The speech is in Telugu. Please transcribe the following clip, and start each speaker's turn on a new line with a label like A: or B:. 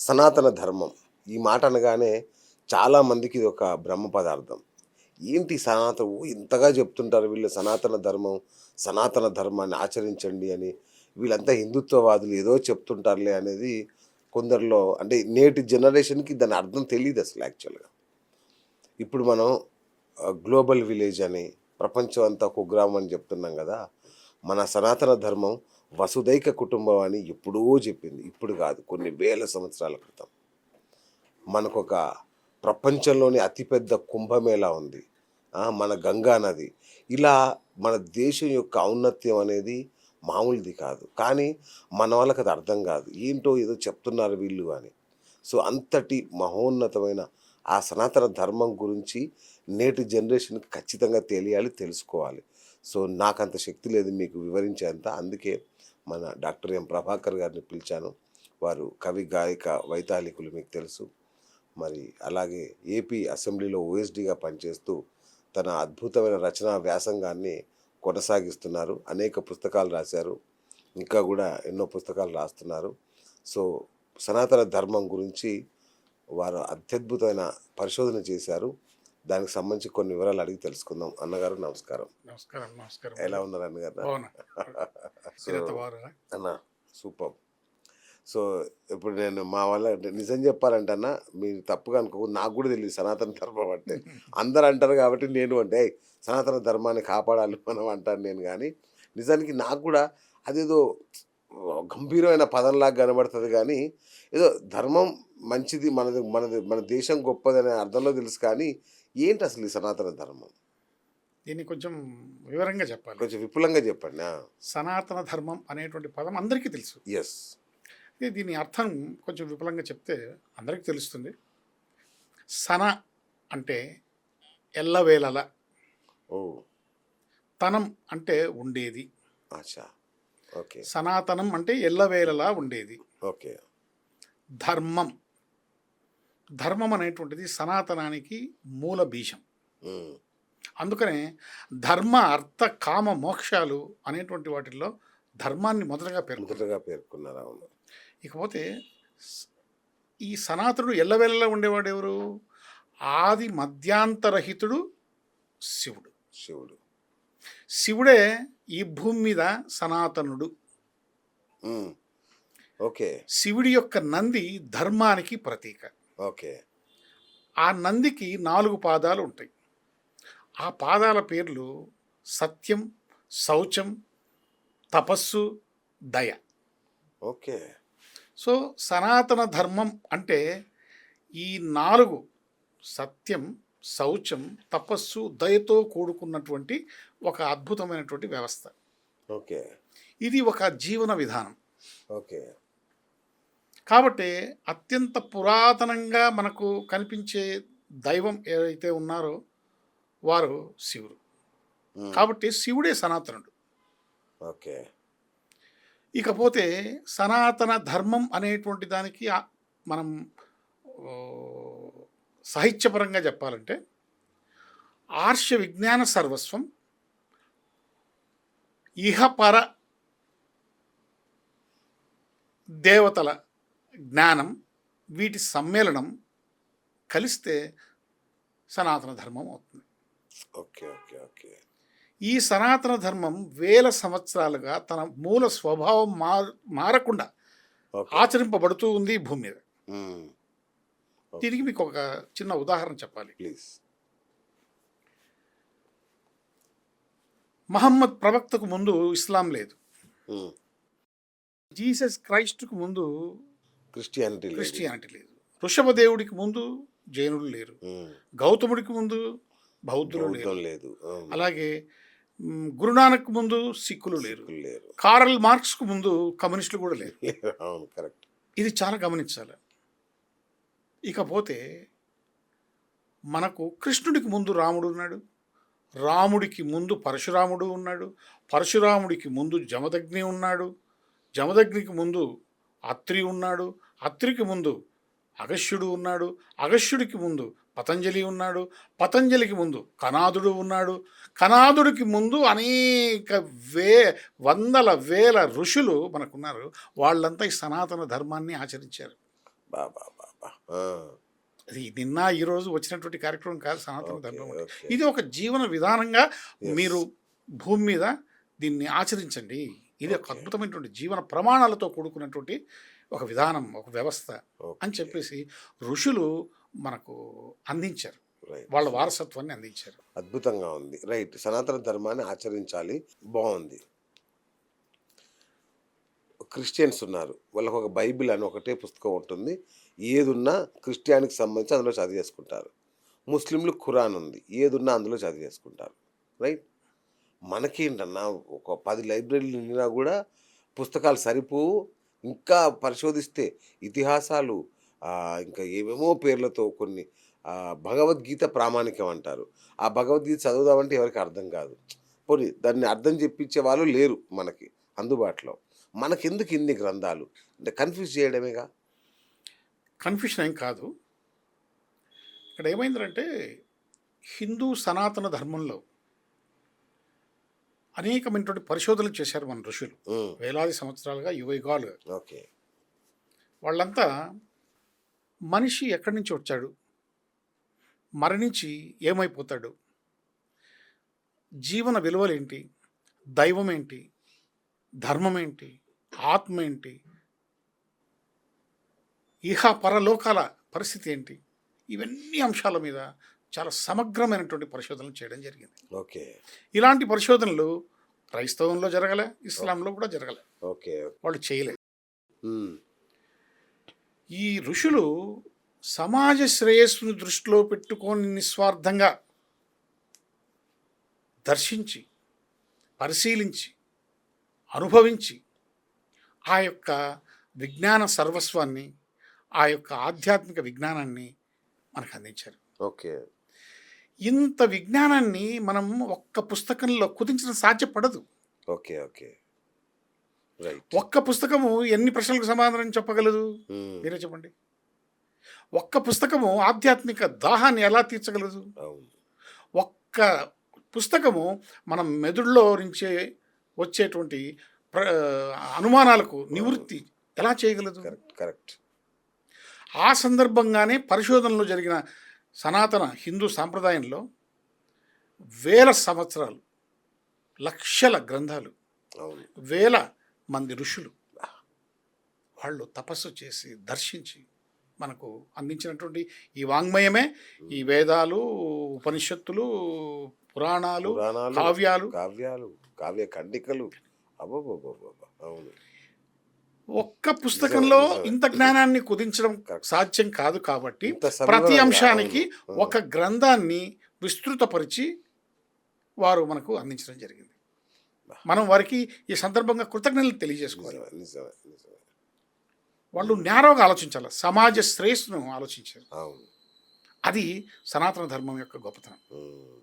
A: సనాతన ధర్మం. ఈ మాట అనగానే చాలామందికి ఇది ఒక బ్రహ్మ పదార్థం. ఏంటి ఇంతగా చెప్తుంటారు వీళ్ళు సనాతన ధర్మాన్ని ఆచరించండి అని. వీళ్ళంతా హిందుత్వవాదులు ఏదో చెప్తుంటారులే అనేది కొందరిలో అంటే నేటి జనరేషన్‌కి దాని అర్థం తెలీదసలు యాక్చువల్‌గా. ఇప్పుడు మనం గ్లోబల్ విలేజ్ అని, ప్రపంచం అంతా కుగ్రామం అని చెప్తున్నాం గదా! మన సనాతన ధర్మం వసుదైక కుటుంబం అని ఎప్పుడో చెప్పింది. ఇప్పుడు కాదు, కొన్ని వేల సంవత్సరాల క్రితం. మనకొక ప్రపంచంలోనే అతిపెద్ద కుంభమేళా ఉంది. మన గంగా నది. ఇలా మన దేశం యొక్క ఔన్నత్యం అనేది మామూలుది కాదు. కానీ మన వాళ్ళకది అర్థం కాదు. ఏంటో ఏదో చెప్తున్నారు వీళ్ళు అని. సో, అంతటి మహోన్నతమైన ఆ సనాతన ధర్మం గురించి నేటి జనరేషన్‌కి ఖచ్చితంగా తెలియాలి, తెలుసుకోవాలి. సో, నాకంత శక్తి లేదు మీకు వివరించేంత. అందుకే మన డాక్టర్ ఎం. ప్రభాకర్ గారిని పిలిచాను. వారు కవి, గాయక, వైతాళికులు మీకు తెలుసు. మరి అలాగే ఏపీ అసెంబ్లీలో ఓఎస్డీగా పనిచేస్తూ తన అద్భుతమైన రచనా వ్యాసంగాన్ని కొనసాగిస్తున్నారు. అనేక పుస్తకాలు రాశారు. ఇంకా గూడా ఎన్నో పుస్తకాలు రాస్తున్నారు. సో, సనాతన ధర్మం గురించి వారు అత్యద్భుతమైన పరిశోధన చేశారు. దానికి సంబంధించి కొన్ని వివరాలు అడిగి తెలుసుకుందాం. అన్నగారు నమస్కారం.
B: నమస్కారం. నమస్కారం.
A: ఎలా ఉన్నారు అన్నగారు?
B: బాగున్నా.
A: సో,
B: మీరంతా బాగున్నారా?
A: అన్న సూపర్. సో, ఇప్పుడు నేను మా వాళ్ళ నిజం చెప్పాలంటే అన్న, మీరు తప్పుగా అనుకోకూడదు. నాకు కూడా తెలీదు సనాతన ధర్మం అంటే. అందరూ అంటారు కాబట్టి నేను అంటే, "ఏయ్! సనాతన ధర్మాన్ని కాపాడాలి మనం" అంటాను నేను గానీ, నిజానికి నాకు కూడా అదేదో గంభీరమైన పదంలాగా కనబడుతది గానీ, ఏదో ధర్మం మంచిది, మన దేశం గొప్పదనే అర్థంలో తెలుసు కానీ, ఏంటసలు ఈ సనాతన ధర్మం?
B: దీన్ని కొంచెం వివరంగా చెప్పాలి.
A: కొంచెం విపులంగా చెప్పండి.
B: సనాతన ధర్మం అనేటువంటి పదం అందరికీ తెలుసు.
A: యెస్.
B: దీని అర్థం కొంచెం విపులంగా చెప్తే అందరికీ తెలుస్తుంది. సన అంటే ఎల్లవేళల,
A: ఓహ్!
B: తనం అంటే ఉండేది.
A: అచ్చా! ఓకే.
B: సనాతనం అంటే ఎల్లవేళలా ఉండేది.
A: ఓకే.
B: ధర్మం, ధర్మం అనేటువంటిది సనాతనానికి మూల బీజం.
A: హ్మ్.
B: అందుకనే ధర్మ, అర్థ, కామ, మోక్షాలు అనేటువంటి వాటిల్లో ధర్మాన్ని మొదటగా
A: పేర్కొన్నారు. అవును.
B: ఇకపోతే ఈ సనాతనుడు ఎల్లవేళలా ఉండేవాడు ఎవరు? ఆది మధ్యాంతరహితుడు శివుడు. శివుడే ఈ భూమి మీద సనాతనుడు.
A: ఓకే.
B: శివుడి యొక్క నంది ధర్మానికి ప్రతీక.
A: ఓకే.
B: ఆ నందికి 4 పాదాలు ఉంటాయి. ఆ పాదాల పేర్లు సత్యం, శౌచం, తపస్సు, దయ.
A: ఓకే.
B: సో, సనాతన ధర్మం అంటే ఈ 4 సత్యం, శౌచం, తపస్సు, దయతో కూడుకున్నటువంటి ఒక అద్భుతమైనటువంటి వ్యవస్థ.
A: ఓకే.
B: ఇది ఒక జీవన విధానం.
A: ఓకే.
B: కాబట్టి అత్యంత పురాతనంగా మనకు కనిపించే దైవం ఏదైతే ఉన్నారో వారు శివుడు. కాబట్టి శివుడే సనాతనుడు.
A: ఓకే.
B: ఇకపోతే సనాతన ధర్మం అనేటువంటి దానికి మనం సాహిత్యపరంగా చెప్పాలంటే ఆర్ష విజ్ఞాన సర్వస్వం, ఇహపర దేవతల జ్ఞానం, వీటి సమ్మేళనం కలిస్తే సనాతన ధర్మం అవుతుంది.
A: ఓకే. ఓకే. ఓకే.
B: ఈ సనాతన ధర్మం వేల సంవత్సరాలుగా తన మూల స్వభావం మారకుండా ఆచరింపబడుతూ ఉంది ఈ భూమి మీద. దీనికి మీకు ఒక చిన్న ఉదాహరణ చెప్పాలి.
A: ప్లీజ్.
B: మహమ్మద్ ప్రవక్తకు ముందు ఇస్లాం లేదు. జీసస్ క్రైస్ట్కు ముందు క్రిస్టియానిటీ లేదు. ఋషభదేవుడికి ముందు జైనులు లేరు. గౌతముడికి ముందు బౌద్ధులు లేరు. అలాగే గురునానక్ ముందు సిక్కులు లేరు. కార్ల్ మార్క్స్కు ముందు కమ్యూనిస్టులు కూడా లేరు. ఇది చాలా గమనించాలి. ఇకపోతే మనకు కృష్ణుడికి ముందు రాముడు ఉన్నాడు, రాముడికి ముందు పరశురాముడు ఉన్నాడు, పరశురాముడికి ముందు జమదగ్ని ఉన్నాడు, జమదగ్నికి ముందు అత్రి ఉన్నాడు, అత్రికి ముందు అగస్త్యుడు ఉన్నాడు, అగస్త్యుడికి ముందు పతంజలి ఉన్నాడు, పతంజలికి ముందు కనాదుడు ఉన్నాడు, కనాదుడికి ముందు అనేక వందల వేల ఋషులు మనకున్నారు. వాళ్ళంతా ఈ సనాతన ధర్మాన్ని ఆచరించారు.
A: బా బా బా బా. ఆ,
B: అది నిన్న ఈరోజు వచ్చినటువంటి కార్యక్రమం కాదు సనాతన
A: ఓకే
B: ధర్మం అంటే.
A: ఓకే.
B: ఇది ఒక జీవన విధానంగా
A: ఎస్.
B: మీరు భూమి మీద దీన్ని ఆచరించండి. ఇది ఒక
A: ఓకే
B: అద్భుతమైనటువంటి జీవన ప్రమాణాలతో కూడుకున్నటువంటి ఒక విధానం, ఒక వ్యవస్థ అని
A: ఓకే.
B: చెప్పేసి ఋషులు మనకు అందించారు.
A: రైట్.
B: వాళ్ళ వారసత్వాన్ని అందించారు.
A: అద్భుతంగా ఉంది. రైట్. సనాతన ధర్మాన్ని ఆచరించాలి. బాగుంది. క్రిస్టియన్స్ ఉన్నారు. వాళ్ళకి ఒక బైబిల్ అని ఒకటే పుస్తకం ఉంటుంది. ఏదున్నా క్రిస్టియానికి సంబంధించి అందులో చదివేసుకుంటారు. ముస్లింలు ఖురాన్ ఉంది. ఏదున్నా అందులో చదివేసుకుంటారు. రైట్. మనకేంటన్నా ఒక 10 లైబ్రరీలు నిండినా కూడా పుస్తకాలు సరిపోవు. ఇంకా పరిశోధిస్తే ఇతిహాసాలు, ఇంకా ఏమేమో పేర్లతో కొన్ని, భగవద్గీత ప్రామాణికం అంటారు. ఆ భగవద్గీత చదువుదామంటే ఎవరికి అర్థం కాదు. పోనీ దాన్ని అర్థం చెప్పించే వాళ్ళు లేరు మనకి అందుబాటులో. మనకెందుకు ఇన్ని గ్రంథాలు? అంటే కన్ఫ్యూజ్ చేయడమేగా.
B: కన్ఫ్యూషన్ ఏం కాదు. ఇక్కడ ఏమైందంటే హిందూ సనాతన ధర్మంలో అనేకమైనటువంటి పరిశోధనలు చేశారు మన ఋషులు.
A: హ్మ్.
B: వేలాది సంవత్సరాలుగా, యుగాలుగా.
A: ఓకే.
B: వాళ్ళంతా మనిషి ఎక్కడి నుంచి వచ్చాడు, మరణించి ఏమైపోతాడు, జీవన విలువలేంటి, దైవం ఏంటి, ధర్మం ఏంటి, ఆత్మ ఏంటి, ఇహ పరలోకాల పరిస్థితి ఏంటి, ఇవన్నీ అంశాల మీద చాలా సమగ్రమైనటువంటి పరిశోధనలు చేయడం జరిగింది.
A: ఓకే
B: ఇలాంటి పరిశోధనలు క్రైస్తవంలో జరగలే, ఇస్లాంలో కూడా జరగలే.
A: ఓకే.
B: వాళ్ళు చేయలే.
A: హ్మ్.
B: ఈ ఋషులు సమాజ శ్రేయస్సును దృష్టిలో పెట్టుకొని నిస్వార్థంగా దర్శించి, పరిశీలించి, అనుభవించి ఆ యొక్క విజ్ఞాన సర్వస్వాన్ని, ఆ యొక్క ఆధ్యాత్మిక విజ్ఞానాన్ని మనకు అందించారు.
A: ఓకే.
B: ఇంత విజ్ఞానాన్ని మనం ఒక్క పుస్తకంలో కుదించడం సాధ్యపడదు.
A: ఓకే. ఓకే. రైట్.
B: ఒక్క పుస్తకము ఎన్ని ప్రశ్నలకు సమాధానం చెప్పగలదు?
A: హ్మ్.
B: మీరే చెప్పండి. ఒక్క పుస్తకము ఆధ్యాత్మిక దాహాన్ని ఎలా తీర్చగలదు?
A: అవును.
B: ఒక్క పుస్తకము మన మెదడులో నుంచి వచ్చేటువంటి అనుమానాలకు నివృత్తి ఎలా చేయగలదు?
A: కరెక్ట్. కరెక్ట్.
B: ఆ సందర్భంగానే పరిశోధనలు జరిగిన సనాతన హిందూ సాంప్రదాయంలో వేల సంవత్సరాలు, లక్షల గ్రంథాలు,
A: అవును.
B: వేల మంది ఋషులు వాళ్ళు తపస్సు చేసి దర్శించి మనకు అందించినటువంటి ఈ వాంగ్మయమే ఈ వేదాలు, ఉపనిషత్తులు, పురాణాలు,
A: పురాణాలు,
B: కావ్యాలు.
A: కావ్య ఖండికలు. అబ్బబ్బబ్బబ్బబ్బ! అవును.
B: ఒక్క పుస్తకంలో
A: నిజమే, నిజమే.
B: ఇంత జ్ఞానాన్ని కుదించడం
A: కరెక్ట్.
B: సాధ్యం కాదు కాబట్టి
A: ఇంత
B: ప్రతి
A: సవివరంగా,
B: అంశానికి
A: అవును.
B: ఒక గ్రంథాన్ని విస్తృతపరిచి వారు మనకు అందించడం జరిగింది. మనం వారికి ఈ సందర్భంగా కృతజ్ఞతలు తెలియజేసుకోవాలి.
A: నిజమే, నిజమే, నిజమే.
B: వాళ్ళు నేరోగా ఆలోచించాలి, సమాజ శ్రేయస్సును ఆలోచించారు.
A: అవును.
B: అది సనాతన ధర్మం యొక్క గొప్పతనం.
A: హ్మ్.